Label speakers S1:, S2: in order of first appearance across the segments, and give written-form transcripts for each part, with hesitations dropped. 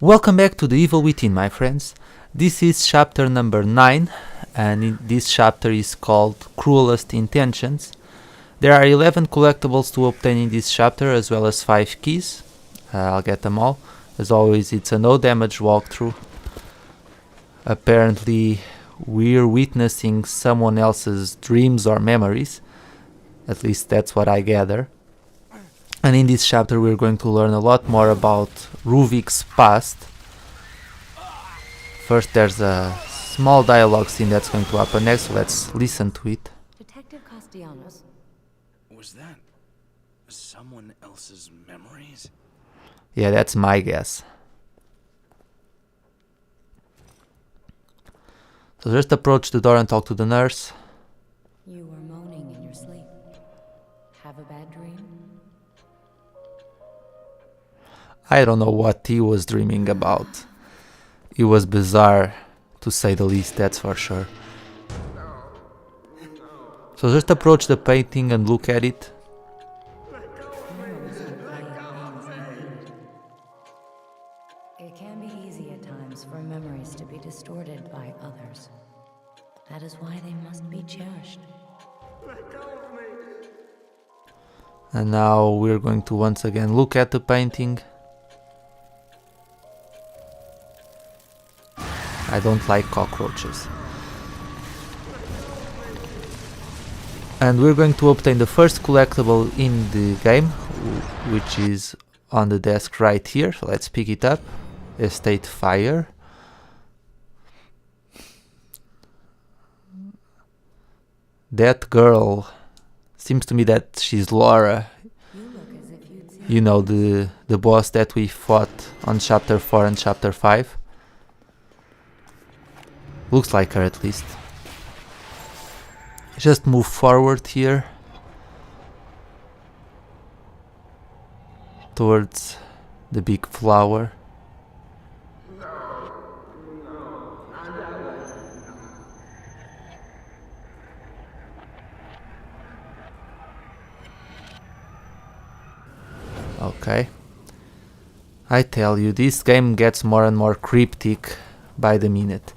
S1: Welcome back to The Evil Within, my friends. This is chapter number 9, and this chapter is called Cruelest Intentions. There are 11 collectibles to obtain in this chapter, as well as 5 keys. I'll get them all. As always, it's a no damage walkthrough. Apparently, we're witnessing someone else's dreams or memories. At least that's what I gather. And in this chapter we're going to learn a lot more about Ruvik's past. First there's a small dialogue scene that's going to happen next, so let's listen to it.
S2: Detective Castellanos.
S3: Was that someone else's memories?
S1: Yeah, that's my guess. So just approach the door and talk to the nurse.
S2: You were moaning in your sleep. Have a bad dream?
S1: I don't know what he was dreaming about. It was bizarre, to say the least, that's for sure. So just approach the painting and look at it.
S2: It can be easy at times for memories to be distorted by others. That is why they must be cherished.
S1: And now we're going to once again look at the painting. I don't like cockroaches. And we're going to obtain the first collectible in the game, which is on the desk right here. So let's pick it up. Estate Fire. That girl, seems to me that she's Laura.
S2: You look as if you'd seen.
S1: You know, the boss that we fought on chapter 4 and chapter 5. Looks like her at least. Just move forward here towards the big flower. Okay. I tell you, this game gets more and more cryptic by the minute.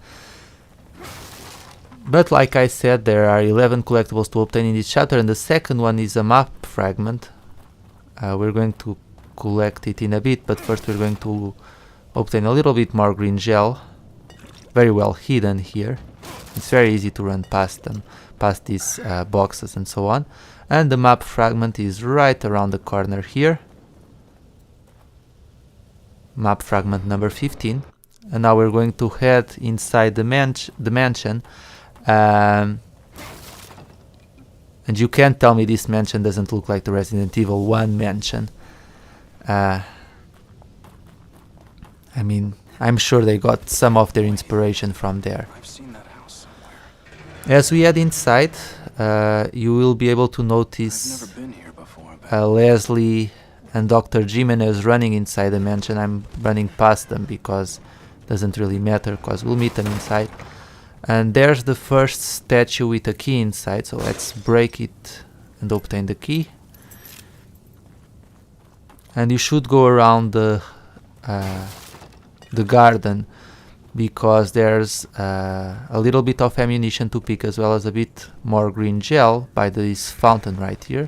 S1: But like I said, there are 11 collectibles to obtain in this chapter, and the second one is a map fragment. We're going to collect it in a bit, but first we're going to obtain a little bit more green gel. Very well hidden here. It's very easy to run past them, past these boxes and so on. And the map fragment is right around the corner here. Map fragment number 15. And now we're going to head inside the mansion. And you can't tell me this mansion doesn't look like the Resident Evil 1 mansion. I mean, I'm sure they got some of their inspiration from there.
S3: I've seen that house somewhere.
S1: As we head inside, you will be able to
S3: I've
S1: notice
S3: never been here before, but
S1: Leslie and Dr. Jimenez running inside the mansion. I'm running past them because it doesn't really matter, because we'll meet them inside. And there's the first statue with a key inside, so let's break it and obtain the key. And you should go around the garden, because there's a little bit of ammunition to pick, as well as a bit more green gel by this fountain right here.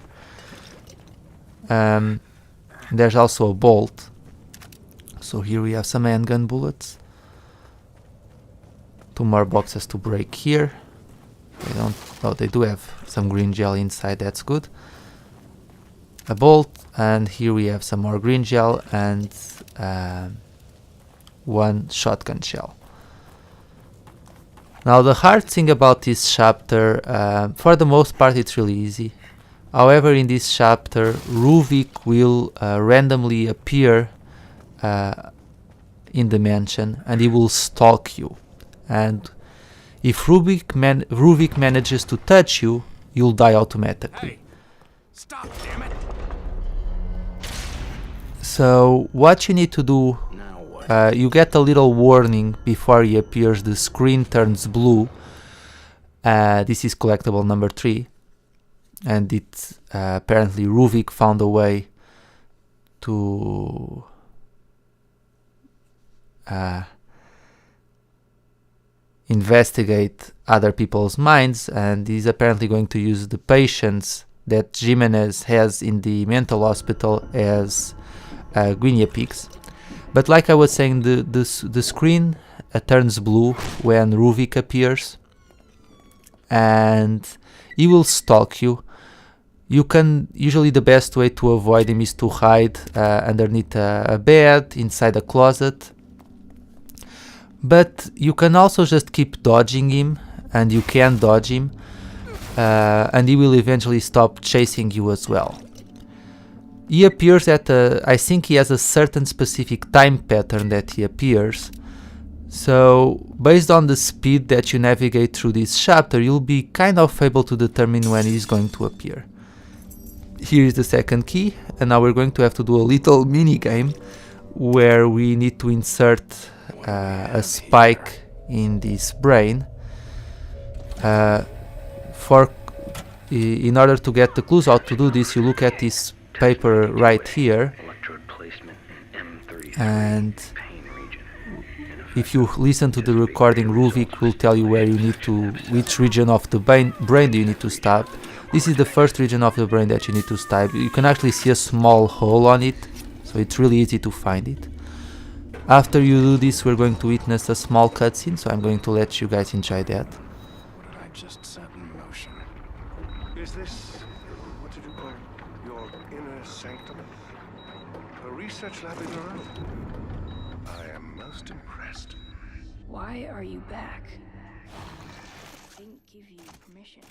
S1: There's also a bolt. So here we have some handgun bullets. 2 more boxes to break here. They don't. Oh, they do have some green gel inside. That's good. A bolt, and here we have some more green gel and 1 shotgun shell. Now the hard thing about this chapter, for the most part, it's really easy. However, in this chapter, Ruvik will randomly appear in the mansion, and he will stalk you. And if Ruvik manages to touch you, you'll die automatically.
S3: hey, stop, damn it!
S1: So what you need to do,
S3: Now what?
S1: you get a little warning before he appears. The screen turns blue. This is collectible number 3, and it apparently Ruvik found a way to investigate other people's minds, and he's apparently going to use the patients that Jimenez has in the mental hospital as guinea pigs. But like I was saying, the screen turns blue when Ruvik appears, and he will stalk you. You can usually, the best way to avoid him is to hide underneath a bed, inside a closet. But you can also just keep dodging him, and you can dodge him, and he will eventually stop chasing you as well. He appears at I think he has a certain specific time pattern that he appears. So based on the speed that you navigate through this chapter, you'll be kind of able to determine when he's going to appear. Here is the second key, and now we're going to have to do a little mini game where we need to insert a spike in this brain. In order to get the clues out to do this, you look at this paper right here, and if you listen to the recording, Ruvik will tell you where you need to, which region of the brain do you need to stab. This is the first region of the brain that you need to stab. You can actually see a small hole on it, so it's really easy to find it. After you do this, we're going to witness a small cutscene, so I'm going to let you guys enjoy that.
S3: What did I just set in motion? Is this, what did you call it, your inner sanctum? A research lab of your own? I am most impressed.
S4: Why are you back? I didn't give you permission.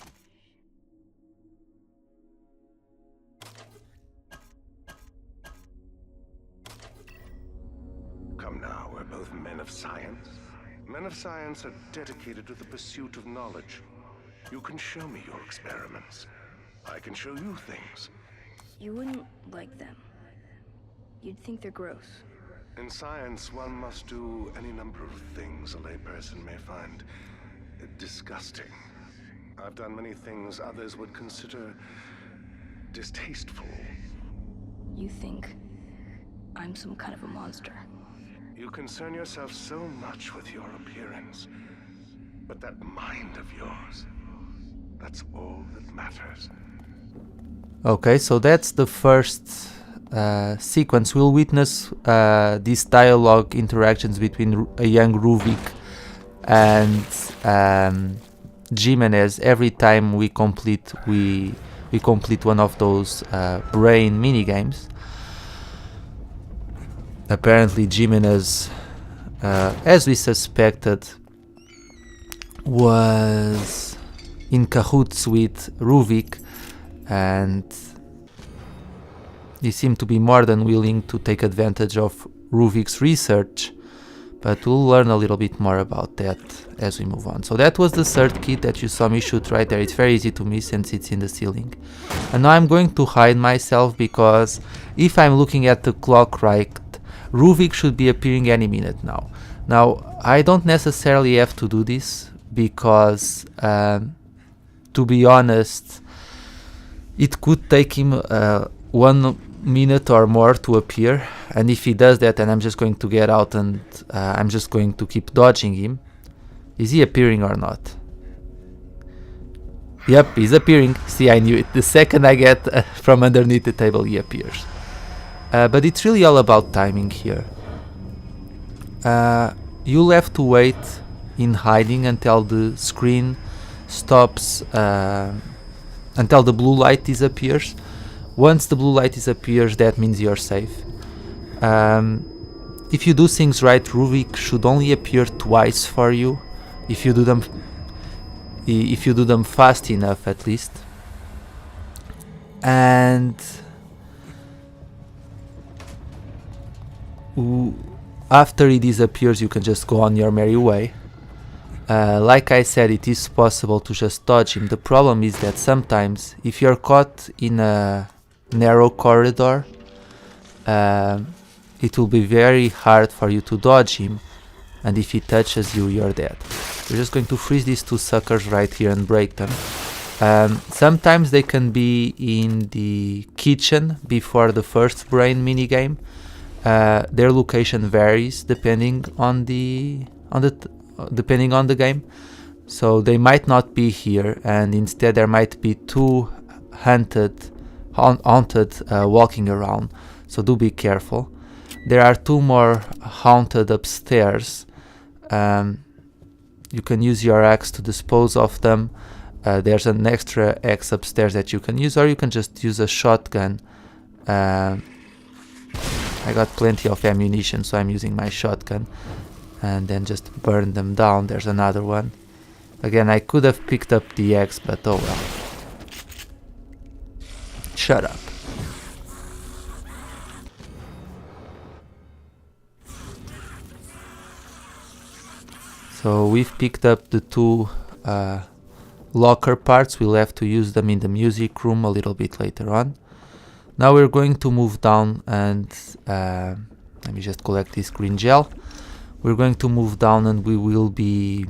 S3: Come now, we're both men of science. Men of science are dedicated to the pursuit of knowledge. You can show me your experiments. I can show you things.
S4: You wouldn't like them. You'd think they're gross.
S3: In science, one must do any number of things a layperson may find disgusting. I've done many things others would consider distasteful.
S4: You think I'm some kind of a monster.
S3: You concern yourself so much with your appearance, but that mind of yours, that's all that matters.
S1: Okay, so that's the first sequence. We'll witness these dialogue interactions between a young Ruvik and Jimenez every time we complete one of those brain mini games. Apparently Jimenez, as we suspected, was in cahoots with Ruvik, and he seemed to be more than willing to take advantage of Ruvik's research, but we'll learn a little bit more about that as we move on. So that was the third key that you saw me shoot right there. It's very easy to miss since it's in the ceiling. And now I'm going to hide myself, because if I'm looking at the clock right, Ruvik should be appearing any minute now. Now, I don't necessarily have to do this, because to be honest, it could take him 1 minute or more to appear, and if he does that, then I'm just going to get out and I'm just going to keep dodging him. Is he appearing or not? Yep, he's appearing. See, I knew it. The second I get from underneath the table, he appears. But it's really all about timing here. You'll have to wait in hiding until the screen stops, until the blue light disappears. Once the blue light disappears, that means you're safe. If you do things right, Ruvik should only appear twice for you, if you do them fast enough, at least. And after he disappears, you can just go on your merry way. Like I said, it is possible to just dodge him. The problem is that sometimes, if you're caught in a narrow corridor, it will be very hard for you to dodge him, and if he touches you, you're dead. We're just going to freeze these two suckers right here and break them. Sometimes they can be in the kitchen before the first brain minigame, their location varies depending on the game. So they might not be here, and instead there might be two haunted walking around. So do be careful. There are two more haunted upstairs. You can use your axe to dispose of them. There's an extra axe upstairs that you can use, or you can just use a shotgun. I got plenty of ammunition, so I'm using my shotgun, and then just burn them down. There's another one. Again, I could have picked up the axe, but oh well. Shut up. So we've picked up the two locker parts. We'll have to use them in the music room a little bit later on. Now we're going to move down and let me just collect this green gel. We're going to move down and we will be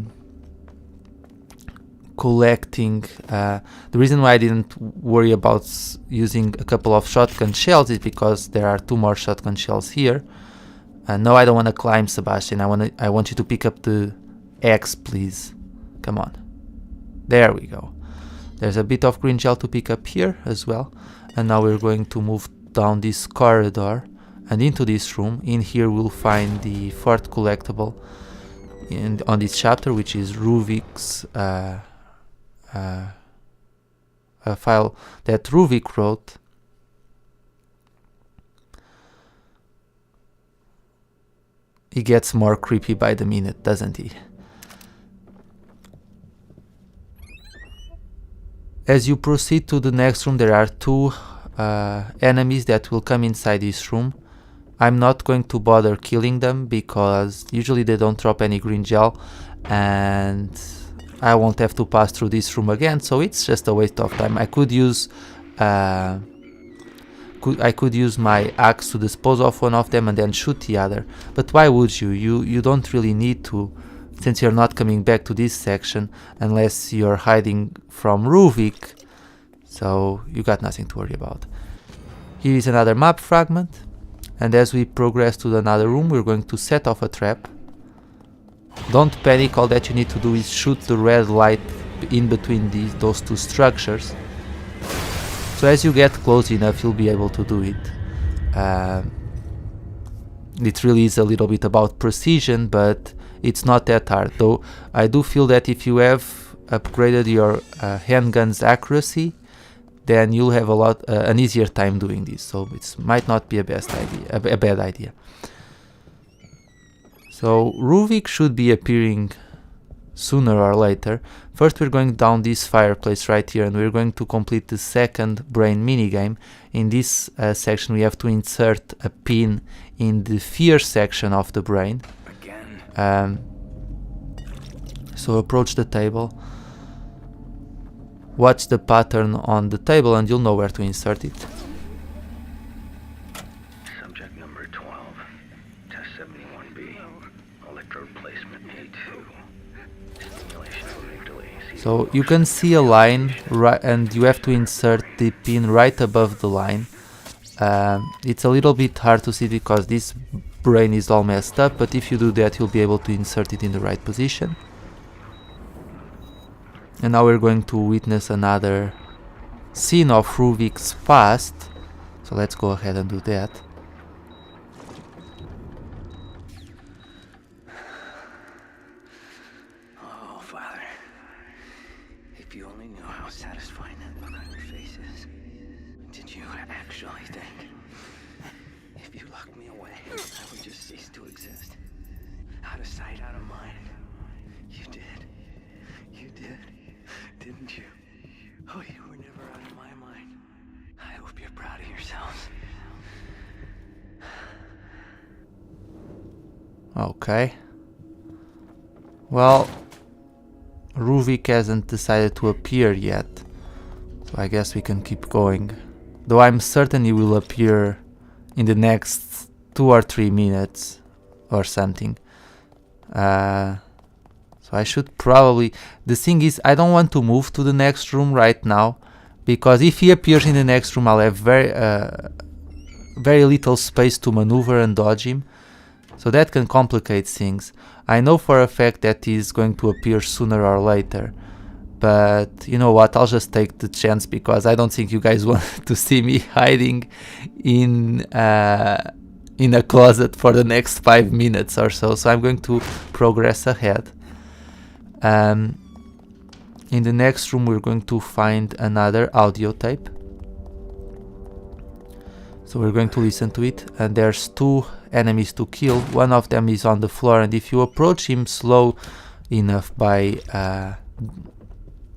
S1: collecting. The reason why I didn't worry about using a couple of shotgun shells is because there are two more shotgun shells here. No, I don't want to climb, Sebastian. I want you to pick up the axe, please. Come on. There we go. There's a bit of green gel to pick up here as well. And now we're going to move down this corridor and into this room. In here we'll find the fourth collectible on this chapter, which is Ruvik's a file that Ruvik wrote. He gets more creepy by the minute, doesn't he? As you proceed to the next room, there are two enemies that will come inside this room. I'm not going to bother killing them because usually they don't drop any green gel, and I won't have to pass through this room again, so it's just a waste of time. I could use my axe to dispose of one of them and then shoot the other, but why would you? You don't really need to, since you're not coming back to this section unless you're hiding from Ruvik, so you got nothing to worry about. Here is another map fragment, and as we progress to another room we're going to set off a trap. Don't panic, all that you need to do is shoot the red light in between those two structures. So as you get close enough you'll be able to do it. It really is a little bit about precision, but it's not that hard, though I do feel that if you have upgraded your handgun's accuracy, then you'll have an easier time doing this, so it might not be a bad idea. So Ruvik should be appearing sooner or later. First we're going down this fireplace right here, and we're going to complete the second brain minigame. In this section we have to insert a pin in the fear section of the brain. So approach the table, watch the pattern on the table, and you'll know where to insert it.
S5: Subject number 12, test 71B, electrode placement A2, stimulation of amygdala.
S1: So you can see a line, and you have to insert the pin right above the line. It's a little bit hard to see because this brain is all messed up, but if you do that you'll be able to insert it in the right position. And now we're going to witness another scene of Ruvik's past, so let's go ahead and do that.
S5: Oh, Father, if you only knew how satisfying that look on your face is. Did you actually think if you locked me away, I would just cease to exist? Out of sight, out of mind. You did. You did. Didn't you? Oh, you were never out of my mind. I hope you're proud of yourselves.
S1: Okay. Well, Ruvik hasn't decided to appear yet, so I guess we can keep going. Though I'm certain he will appear in the next 2 or 3 minutes or something. So I should probably... The thing is, I don't want to move to the next room right now, because if he appears in the next room I'll have very little space to maneuver and dodge him. So that can complicate things. I know for a fact that he's going to appear sooner or later. But you know what, I'll just take the chance because I don't think you guys want to see me hiding in a closet for the next 5 minutes or so. So I'm going to progress ahead. In the next room we're going to find another audio tape. So we're going to listen to it, and there's 2 enemies to kill. One of them is on the floor, and if you approach him slow enough by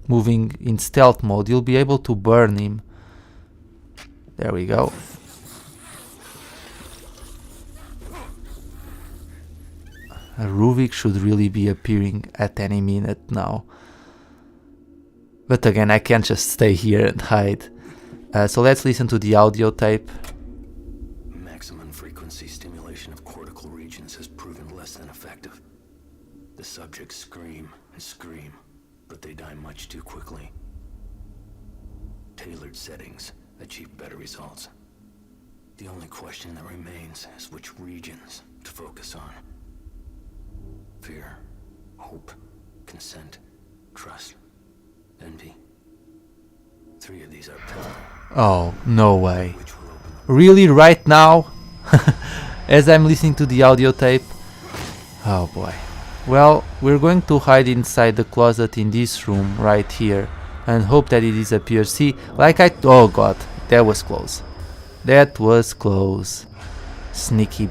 S1: moving in stealth mode, you'll be able to burn him. There we go. Ruvik should really be appearing at any minute now. But again, I can't just stay here and hide. So let's listen to the audio tape.
S5: Maximum frequency stimulation of cortical regions has proven less than effective. The subjects scream and scream, but they die much too quickly. Tailored settings achieve better results. The only question that remains is which regions to focus on. Fear, hope, consent, trust, envy. 3 of these are pivotal.
S1: Oh, no way.
S5: Which will open
S1: Really, right now? As I'm listening to the audio tape? Oh boy. Well, we're going to hide inside the closet in this room right here and hope that it disappears. See, like oh god, that was close. That was close. Sneaky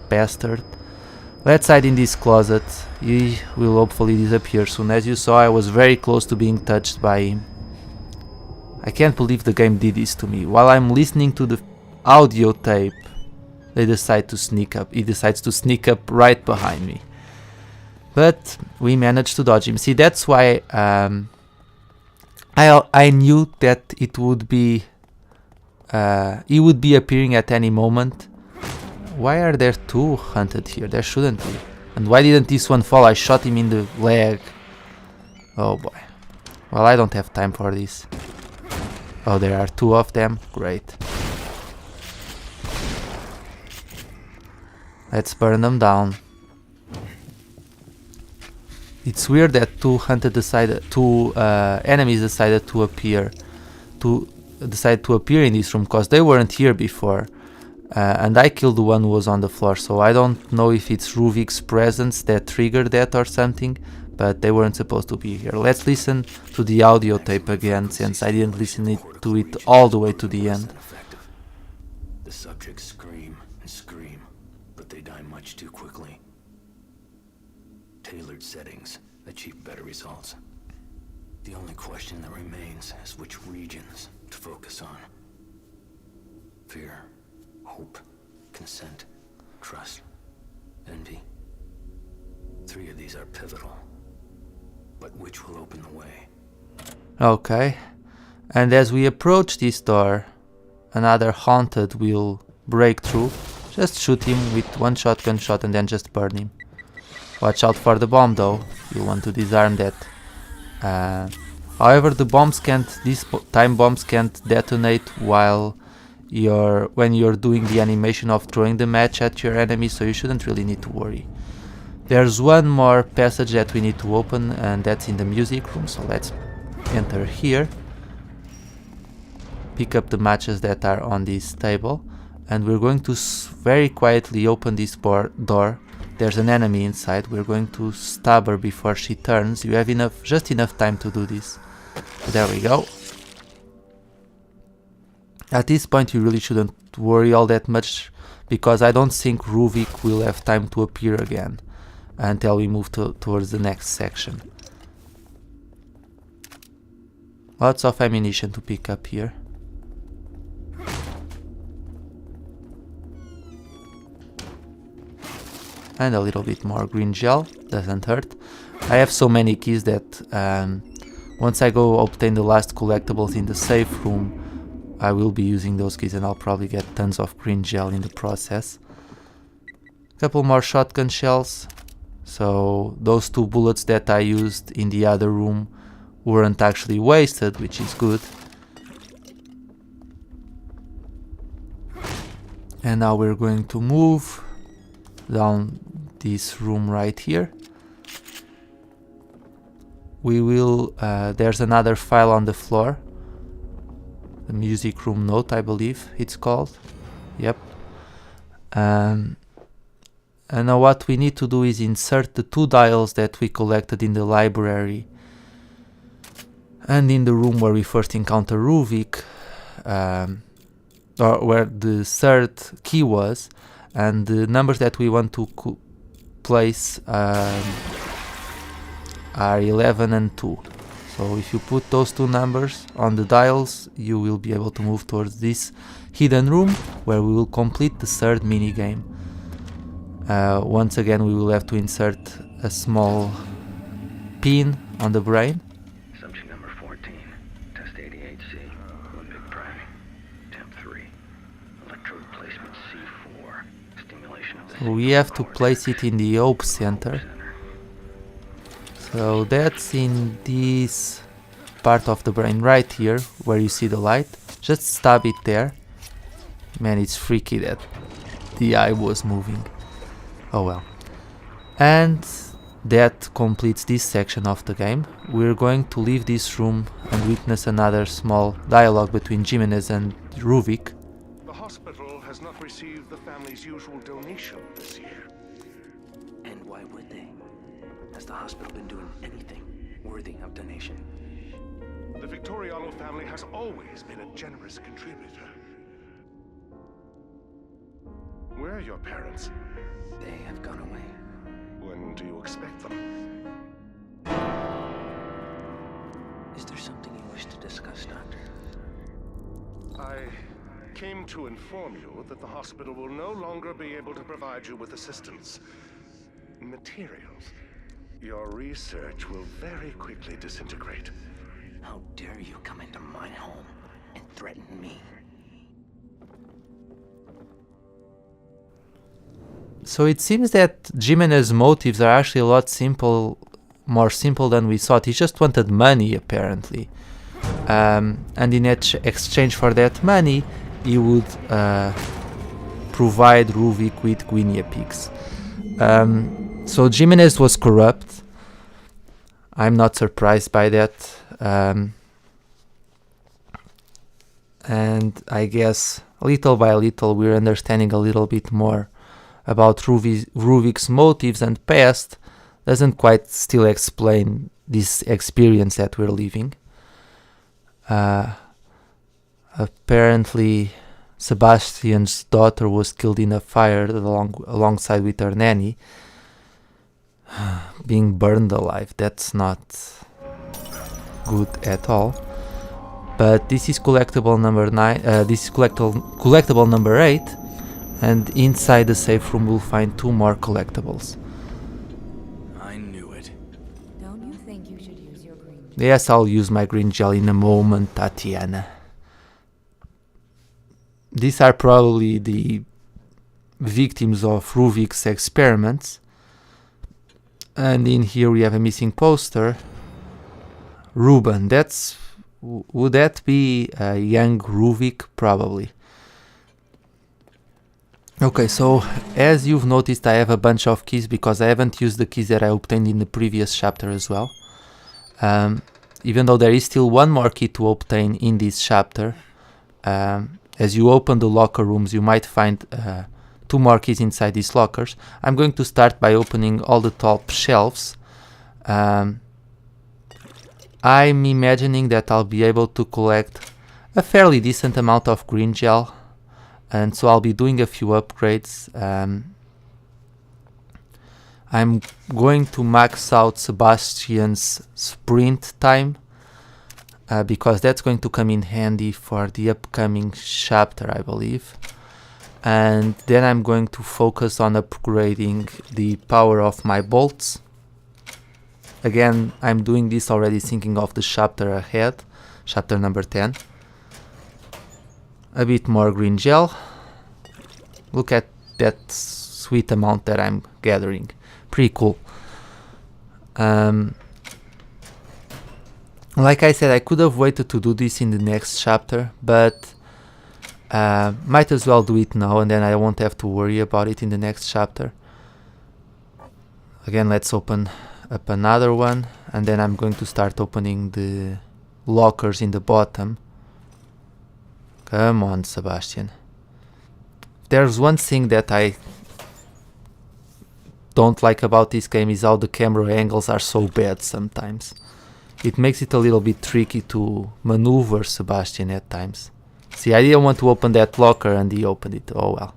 S1: bastard. Let's hide in this closet. He will hopefully disappear soon. As you saw, I was very close to being touched by him. I can't believe the game did this to me. While I'm listening to the audio tape, they decide to sneak up. He decides to sneak up right behind me. But we managed to dodge him. See, that's why I knew that it would be he would be appearing at any moment. Why are there 2 hunted here? There shouldn't be. And why didn't this one fall? I shot him in the leg. Oh boy. Well, I don't have time for this. Oh, there are 2 of them. Great. Let's burn them down. It's weird that 2 enemies decided to appear in this room because they weren't here before. And I killed the one who was on the floor, so I don't know if it's Ruvik's presence that triggered that or something, but they weren't supposed to be here. Let's listen to the audio tape again, since I didn't listen to it all the way to the end.
S5: The subjects scream and scream, but they die much too quickly. Tailored settings achieve better results. The only question that remains is which regions to focus on. Fear, hope, consent, trust, envy. 3 of these are pivotal. But which will open the way?
S1: Okay. And as we approach this door, another haunted will break through. Just shoot him with 1 shotgun shot and then just burn him. Watch out for the bomb though. You want to disarm that. However, the bombs these time bombs can't detonate when you're doing the animation of throwing the match at your enemy, so you shouldn't really need to worry. There's 1 more passage that we need to open, and that's in the music room, so let's enter here. Pick up the matches that are on this table, and we're going to very quietly open this door. There's an enemy inside. We're going to stab her before she turns. You have just enough time to do this. There we go. At this point you really shouldn't worry all that much, because I don't think Ruvik will have time to appear again until we move towards the next section. Lots of ammunition to pick up here. And a little bit more green gel, doesn't hurt. I have so many keys that once I go obtain the last collectibles in the safe room, I will be using those keys and I'll probably get tons of green gel in the process. Couple more shotgun shells. So those 2 bullets that I used in the other room weren't actually wasted, which is good. And now we're going to move down this room right here. We will, there's another file on the floor. The music room note, I believe it's called. Yep. And now what we need to do is insert the 2 dials that we collected in the library and in the room where we first encounter Ruvik, or where the 3rd key was, and the numbers that we want to place are 11 and 2. So if you put those 2 numbers on the dials, you will be able to move towards this hidden room where we will complete the 3rd minigame. Once again, we will have to insert a small pin on the brain.
S5: Assumption number 14. Test 88C. Olympic priming. Temp 3. Electrode placement C4. Stimulation of the
S1: So we have to place it in the Hope Center. So that's in this part of the brain right here where you see the light. Just stab it there. Man, it's freaky that the eye was moving. Oh well. And that completes this section of the game. We're going to leave this room and witness another small dialogue between Jimenez and Ruvik.
S3: The hospital has not received the family's usual donation this year.
S5: And why would they? Has the hospital been doing anything worthy of donation?
S3: The Victoriano family has always been a generous contributor. Where are your parents?
S5: They have gone away.
S3: When do you expect them?
S5: Is there something you wish to discuss, Doctor?
S3: I came to inform you that the hospital will no longer be able to provide you with assistance. Materials. Your research will very quickly disintegrate.
S5: How dare you come into my home and threaten me?
S1: So it seems that Jimenez's motives are actually a lot more simple than we thought. He just wanted money, apparently. And in exchange for that money, he would provide Ruvik with guinea pigs. So Jimenez was corrupt. I'm not surprised by that. And I guess little by little we're understanding a little bit more about Ruvik's motives and past. Doesn't quite still explain this experience that we're living. Apparently Sebastian's daughter was killed in a fire alongside with her nanny. Being burned alive, that's not good at all. But this is collectible number 9. This is collectible number 8, and inside the safe room we'll find 2 more collectibles.
S6: I knew it.
S2: Don't you think you should use your green?
S1: Yes, I'll use my green gel in a moment, Tatiana. These are probably the victims of Ruvik's experiments. And in here we have a missing poster. Ruben, would that be a young Ruvik? Probably. Okay, so as you've noticed, I have a bunch of keys because I haven't used the keys that I obtained in the previous chapter as well. Even though there is still one more key to obtain in this chapter. As you open the locker rooms, you might find 2 more keys inside these lockers. I'm going to start by opening all the top shelves. I'm imagining that I'll be able to collect a fairly decent amount of green gel, and so I'll be doing a few upgrades. I'm going to max out Sebastian's sprint time, because that's going to come in handy for the upcoming chapter, I believe. And then I'm going to focus on upgrading the power of my bolts. Again, I'm doing this already thinking of the chapter ahead, chapter number 10. A bit more green gel. Look at that sweet amount that I'm gathering. Pretty cool. Like I said, I could have waited to do this in the next chapter, but Might as well do it now, and then I won't have to worry about it in the next chapter. Again, let's open up another one, and then I'm going to start opening the lockers in the bottom. Come on, Sebastian. There's one thing that I don't like about this game is how the camera angles are so bad sometimes. It makes it a little bit tricky to maneuver Sebastian at times. See, I didn't want to open that locker and he opened it. Oh well.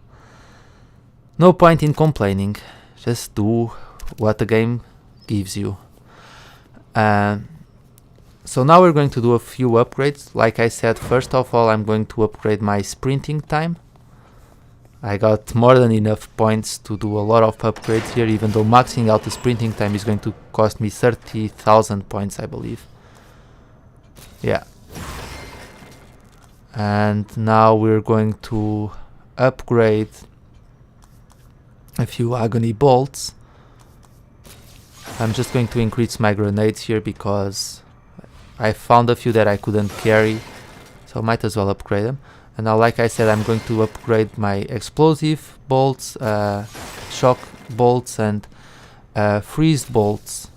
S1: No point in complaining. Just do what the game gives you. So now we're going to do a few upgrades. Like I said, first of all, I'm going to upgrade my sprinting time. I got more than enough points to do a lot of upgrades here, even though maxing out the sprinting time is going to cost me 30,000 points, I believe. Yeah. And now we're going to upgrade a few agony bolts. I'm just going to increase my grenades here because I found a few that I couldn't carry, so might as well upgrade them. And now, like I said, I'm going to upgrade my explosive bolts, shock bolts, and freeze bolts.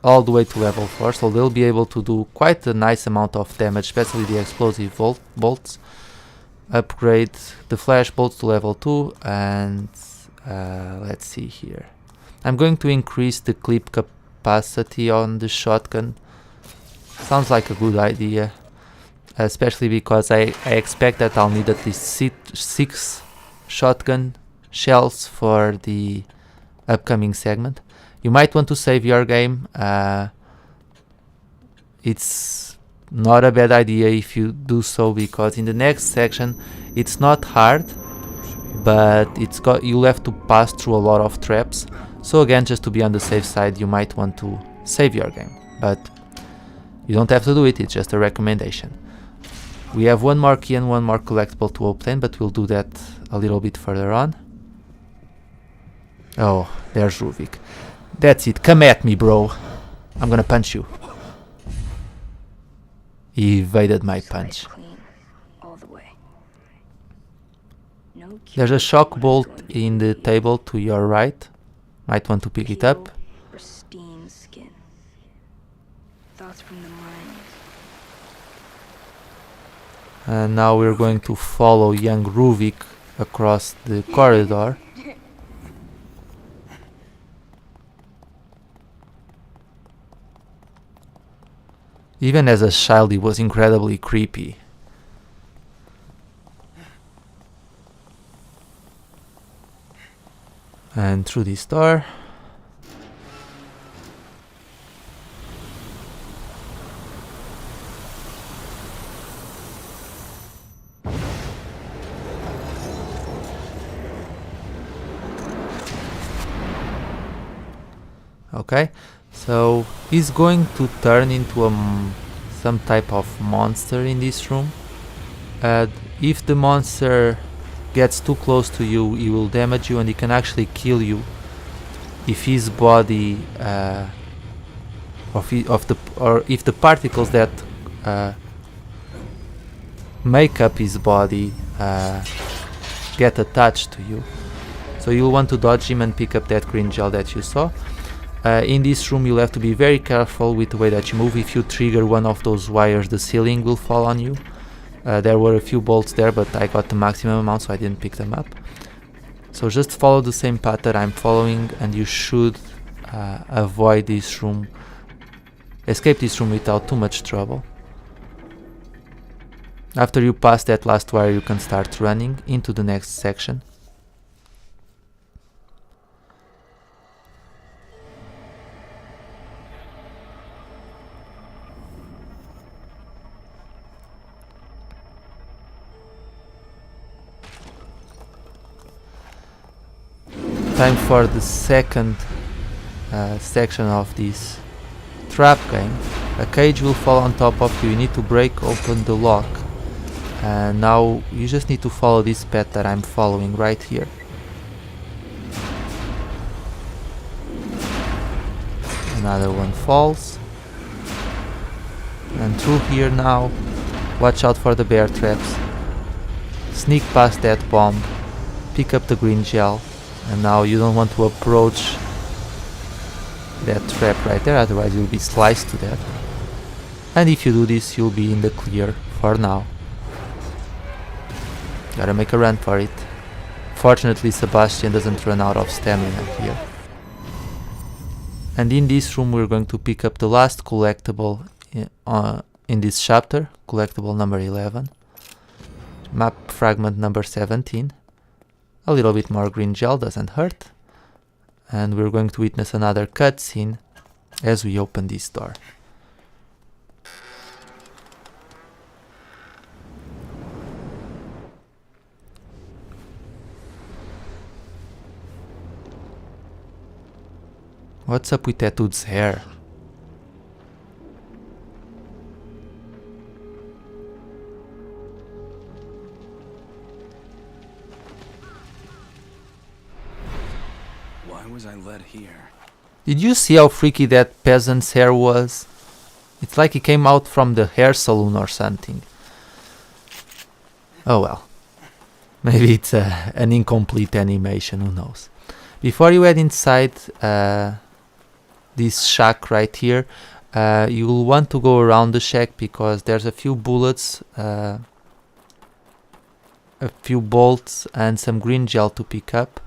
S1: All the way to level 4, so they'll be able to do quite a nice amount of damage, especially the explosive bolts. Upgrade the flash bolts to level 2, and let's see here. I'm going to increase the clip capacity on the shotgun. Sounds like a good idea, especially because I expect that I'll need at least 6 shotgun shells for the upcoming segment. You might want to save your game. It's not a bad idea if you do so, because in the next section it's not hard, but you'll have to pass through a lot of traps. So again, just to be on the safe side, you might want to save your game, but you don't have to do it. It's just a recommendation. We have one more key and one more collectible to obtain, but we'll do that a little bit further on. Oh, there's Ruvik. That's it. Come at me, bro. I'm gonna punch you. He evaded my punch. There's a shock bolt in the table to your right. Might want to pick it up.
S4: Pristine skin. Thoughts from the mind.
S1: And now we're going to follow young Ruvik across the corridor. Even as a child, he was incredibly creepy. And through this door. Okay, so he's going to turn into some type of monster in this room. If the monster gets too close to you, he will damage you, and he can actually kill you if his body if the particles that make up his body get attached to you. So you'll want to dodge him and pick up that green gel that you saw. In this room you'll have to be very careful with the way that you move. If you trigger one of those wires, the ceiling will fall on you. There were a few bolts there, but I got the maximum amount, so I didn't pick them up. So just follow the same path that I'm following, and you should avoid this room, escape this room without too much trouble. After you pass that last wire, you can start running into the next section. Time for the second section of this trap game. A cage will fall on top of you. You need to break open the lock. And now you just need to follow this path that I'm following right here. Another one falls. And through here now. Watch out for the bear traps. Sneak past that bomb. Pick up the green gel. And now you don't want to approach that trap right there, otherwise you'll be sliced to death. And if you do this, you'll be in the clear for now. Gotta make a run for it. Fortunately, Sebastian doesn't run out of stamina here. And in this room we're going to pick up the last collectible in this chapter, collectible number 11. Map fragment number 17. A little bit more green gel doesn't hurt. And we're going to witness another cutscene as we open this door. What's up with that dude's hair?
S6: Why was I led here?
S1: Did you see how freaky that peasant's hair was? It's like he came out from the hair salon or something. Oh well. Maybe it's an incomplete animation, who knows. Before you head inside this shack right here, you'll want to go around the shack because there's a few bullets, a few bolts and some green gel to pick up.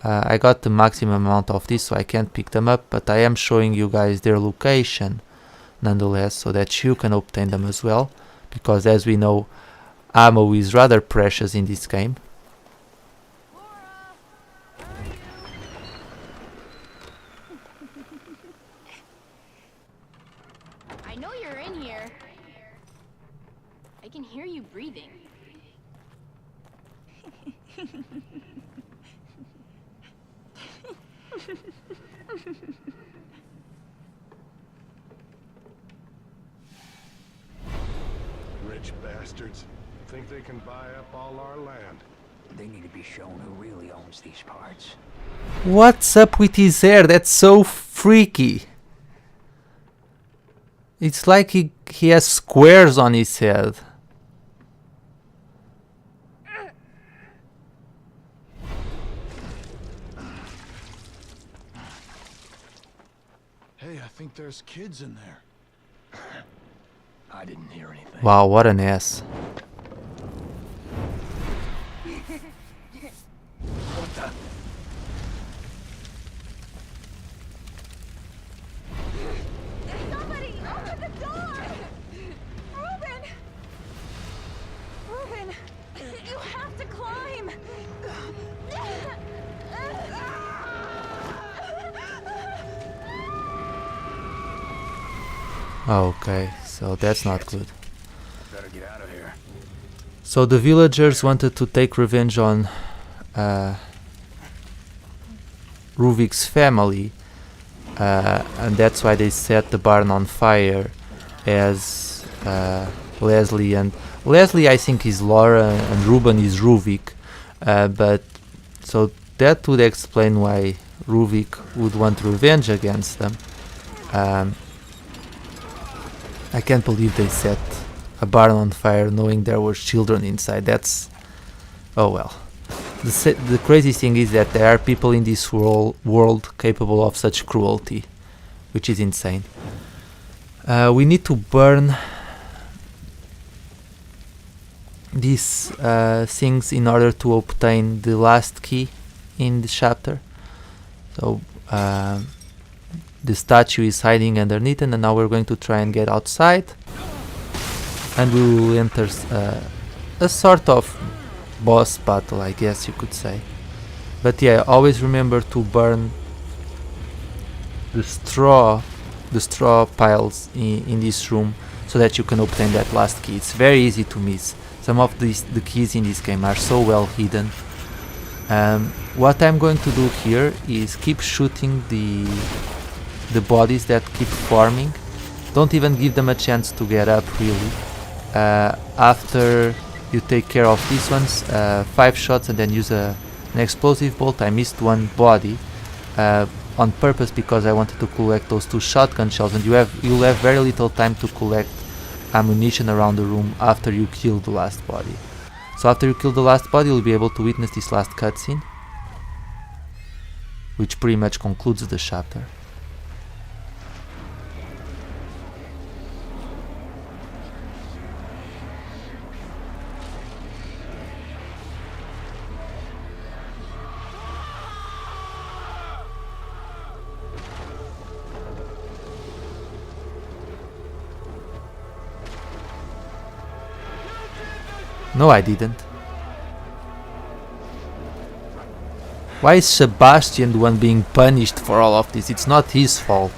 S1: I got the maximum amount of this, so I can't pick them up, but I am showing you guys their location nonetheless, so that you can obtain them as well, because as we know, ammo is rather precious in this game.
S4: I know you're in here. I can hear you breathing.
S3: Rich bastards think they can buy up all our land.
S5: They need to be shown who really owns these parts.
S1: What's up with his hair? That's so freaky. It's like he has squares on his head.
S6: Hey, I think there's kids in there.
S5: I didn't hear anything.
S1: Wow, what an ass.
S5: What the?
S4: Somebody open the door! Ruben! Ruben! You have to climb!
S1: Okay, so that's not good.
S6: Better get out of here.
S1: So the villagers wanted to take revenge on Ruvik's family, and that's why they set the barn on fire as Leslie, and Leslie I think is Laura and Ruben is Ruvik, but so that would explain why Ruvik would want revenge against them. I can't believe they set a barn on fire knowing there were children inside. That's... oh well. The crazy thing is that there are people in this world capable of such cruelty, which is insane. We need to burn these things in order to obtain the last key in the chapter. So the statue is hiding underneath, and now we're going to try and get outside, and we will enter a sort of boss battle, I guess you could say. But yeah, always remember to burn the straw piles in this room so that you can obtain that last key. It's very easy to miss. Some of the keys in this game are so well hidden. What I'm going to do here is keep shooting the bodies that keep forming. Don't even give them a chance to get up, really. After you take care of these ones, 5 shots, and then use an explosive bolt. I missed one body on purpose because I wanted to collect those 2 shotgun shells, and you'll have very little time to collect ammunition around the room after you kill the last body. So after you kill the last body, you'll be able to witness this last cutscene, which pretty much concludes the chapter. No, I didn't. Why is Sebastian the one being punished for all of this? It's not his fault.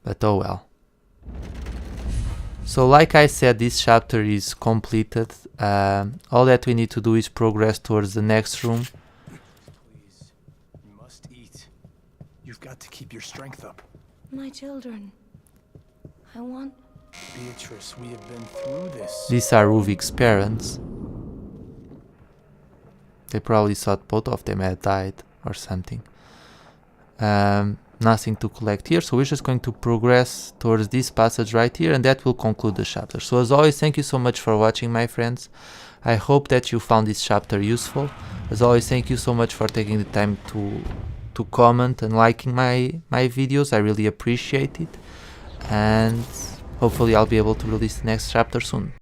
S1: But oh well. So like I said, this chapter is completed. All that we need to do is progress towards the next room.
S6: Please, you must eat. You've got to keep your strength up.
S2: My children. I want...
S6: Beatrice, we have been through this.
S1: These are Ruvik's parents. They probably thought both of them had died or something. Nothing to collect here, so we're just going to progress towards this passage right here, and that will conclude the chapter. So as always, thank you so much for watching, my friends. I hope that you found this chapter useful. As always, thank you so much for taking the time to comment and liking my videos. I really appreciate it, and hopefully I'll be able to release the next chapter soon.